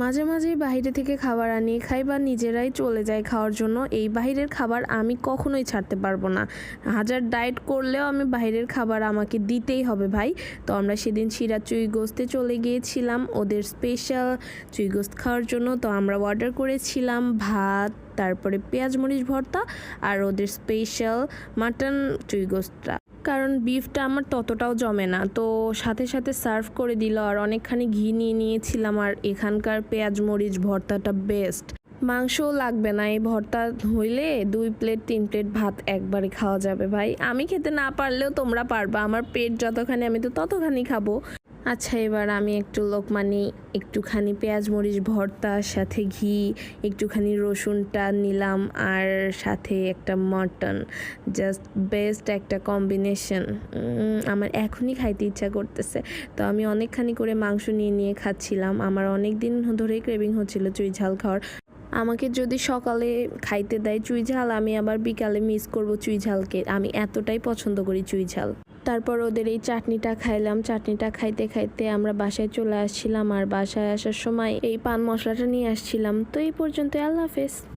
মাঝে মাঝেই বাইরে থেকে খাবার আনিয়ে খাই বা নিজেরাই চলে যাই খাওয়ার জন্য। এই বাইরের খাবার আমি কখনোই ছাড়তে পারবো না। হাজার ডায়েট করলেও আমি বাইরের খাবার আমাকে দিতেই হবে ভাই। তো আমরা সেদিন সিরাজ চুই গোস্তে চলে গিয়েছিলাম ওদের স্পেশাল চুই গোস্ত খাওয়ার জন্য। তো আমরা অর্ডার করেছিলাম ভাত, তারপরে পেঁয়াজ মরিচ ভর্তা আর ওদের স্পেশাল মাটন চুই গোস্তটা, কারণ বিফটা আমার ততটাও জমে না। তো সাথে সাথে সার্ভ করে দিল আর অনেকখানি ঘি নিয়ে নিয়েছিলাম। আর এখানকার পেঁয়াজ মরিচ ভর্তাটা বেস্ট, মাংসও লাগবে না। এই ভর্তা হইলে 2 প্লেট 3 প্লেট ভাত একবারে খাওয়া যাবে ভাই। আমি খেতে না পারলেও তোমরা পারবা, আমার পেট যতখানি আমি তো ততখানি খাবো। আচ্ছা, এবার আমি একটু লোকমানি একটুখানি পেঁয়াজ মরিচ ভর্তা, সাথে ঘি, একটুখানি রসুনটা নিলাম আর সাথে একটা মটন। জাস্ট বেস্ট একটা কম্বিনেশন। আমার এখনই খাইতে ইচ্ছা করতেছে। তো আমি অনেকখানি করে মাংস নিয়ে নিয়ে খাচ্ছিলাম। আমার অনেক দিন ধরেই ক্রেভিং হচ্ছিল চুই ঝাল খাওয়ার। আমাকে যদি সকালে খাইতে দেয় চুই ঝাল, আমি আবার বিকালে মিস করব চুই ঝালকে। আমি এতটাই পছন্দ করি চুই ঝাল। তারপর ওদের এই চাটনিটা খাইলাম। চাটনিটা খাইতে খাইতে আমরা বাসায় চলে আসছিলাম। আর বাসায় আসার সময় এই পান মশলাটা নিয়ে আসছিলাম। তো এই পর্যন্ত, আল্লাহ হাফেজ।